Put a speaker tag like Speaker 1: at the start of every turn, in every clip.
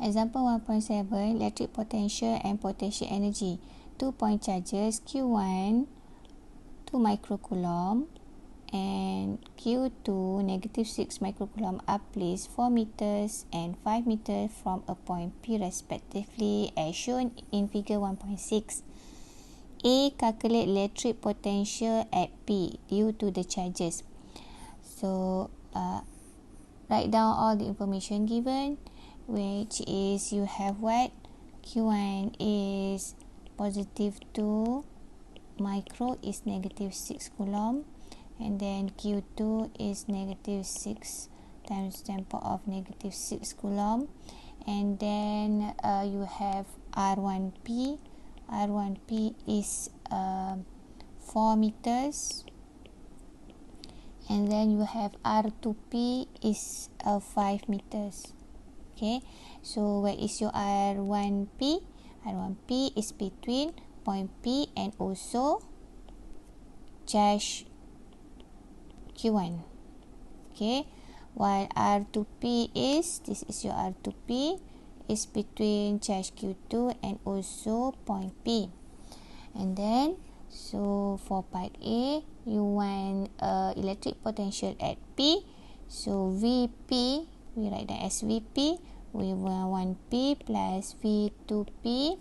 Speaker 1: Example 1.7, electric potential and potential energy. 2-point charges Q1 2 microcoulomb and Q2 negative 6 microcoulomb are placed 4 meters and 5 meters from a point P respectively as shown in figure 1.6. A. Calculate electric potential at P due to the charges. So write down all the information given, which is you have what? Q1 is positive 2 micro is negative 6 coulomb, and then Q2 is negative 6 times 10 power of negative 6 coulomb, and then you have R1P. R1P is 4 meters, and then you have R2P is 5 meters. Okay, so where is your R1P? R1P is between point P and also charge Q1. Okay, while R2P is, this is your R2P, is between charge Q2 and also point P. And then, so for part A, you want electric potential at P. So VP, we write that as VP. We want 1P plus V2P.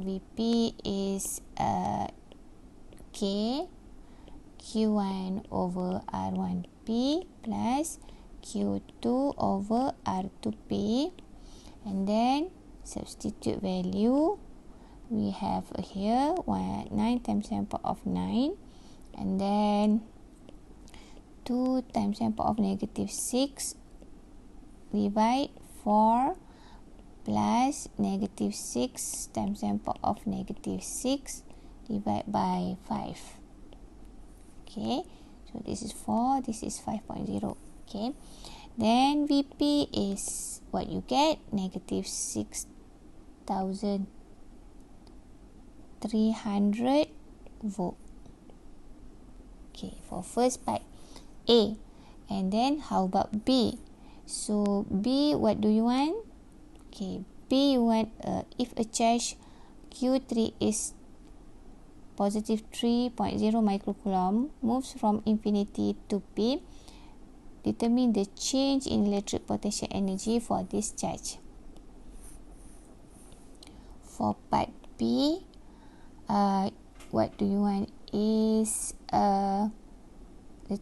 Speaker 1: VP is K Q1 over R1P plus Q2 over R2P, and then substitute value. We have here 9 times 10 power of 9, and then 2 times 10 power of negative 6 divide 4 plus negative 6 times 10 power of negative 6 divide by 5. Okay, so this is 4, this is 5.0. Okay, then VP is what you get, negative 6,300 volt. Okay, for first part A. And then how about B? So B, what do you want? Okay, B you want if a charge Q3 is positive 3.0 microcoulomb moves from infinity to P, determine the change in electric potential energy for this charge. For part B, what do you want is the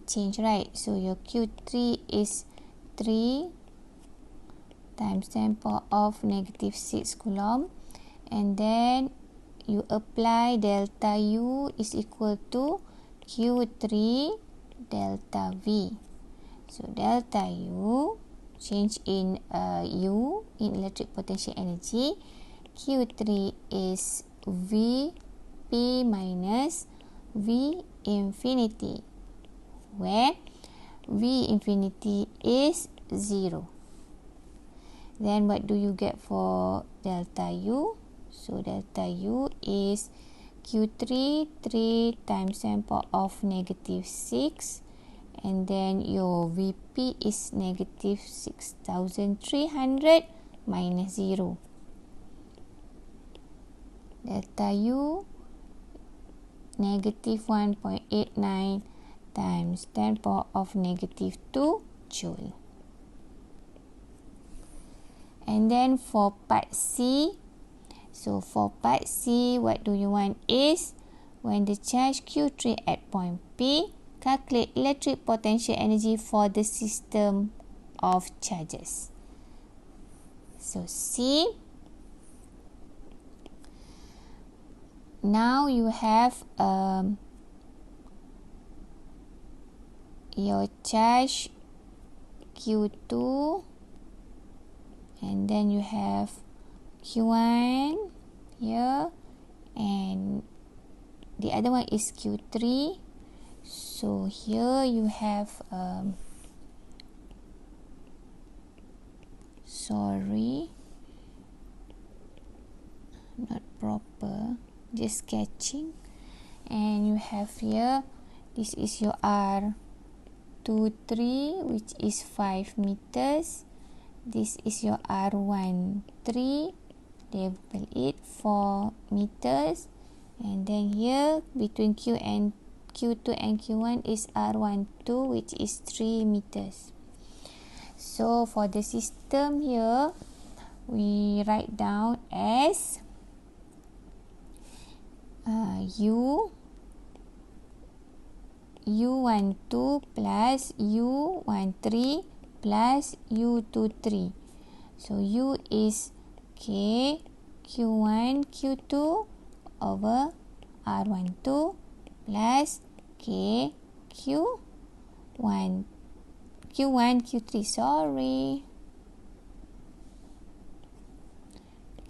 Speaker 1: change, right? So your Q3 is 3 times 10 power of negative 6 coulomb, and then you apply delta U is equal to Q3 delta V. So delta U, change in U in electric potential energy. Q3 is VP minus V infinity, where V infinity is 0. Then what do you get for delta U? So delta U is Q3 3 times 10 power of negative 6, and then your VP is negative 6,300 minus 0. Delta U negative 1.89 times 10 power of negative 2 joule. And then for part C, so for part C, what do you want is when the charge Q3 at point P, calculate electric potential energy for the system of charges. So C, now you have your charge Q2, and then you have Q1 here, and the other one is Q3. So here you have sorry, not proper, just sketching. And you have here, this is your R23, which is 5 meters. This is your R13, label it 4 meters, and then here between Q2 and Q1 is R12, which is 3 meters. So for the system here, we write down as U12 plus U13 plus U23. So U is K Q1 Q2 over R12 plus K Q1 Q3, sorry,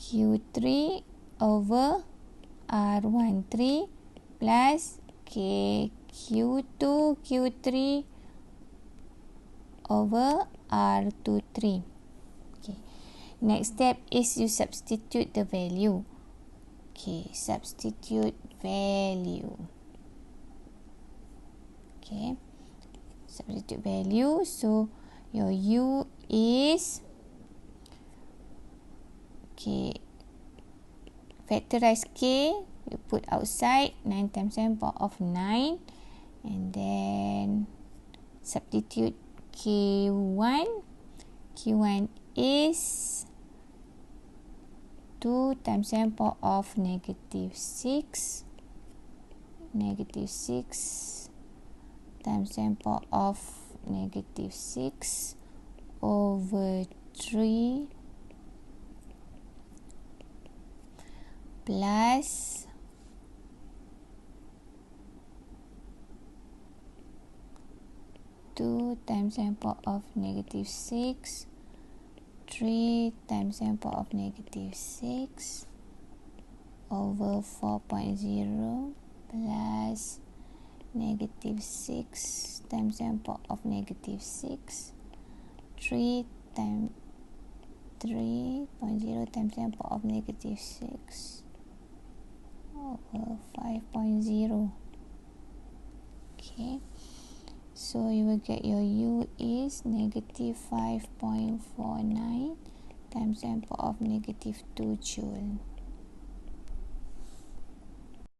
Speaker 1: Q3 over R13 plus K Q2 Q3 over R23. Okay. Next step is you substitute the value. Okay, substitute value. Okay, substitute value. So your U is, okay, factorize K, you put outside 9 times 10 power of 9, and then substitute K1. Q1 is 2 times 10 power of negative 6. Negative 6 times 10 power of negative 6 over 3 plus 2 times 10 power of negative 6, 3 times 10 power of negative 6 over 4.0 plus negative 6 times 10 power of negative 6, 3 times 3.0 times 10 power of negative 6 over 5.0. Okay, so you will get your U is negative 5.49 times 10 power of negative 2 joule.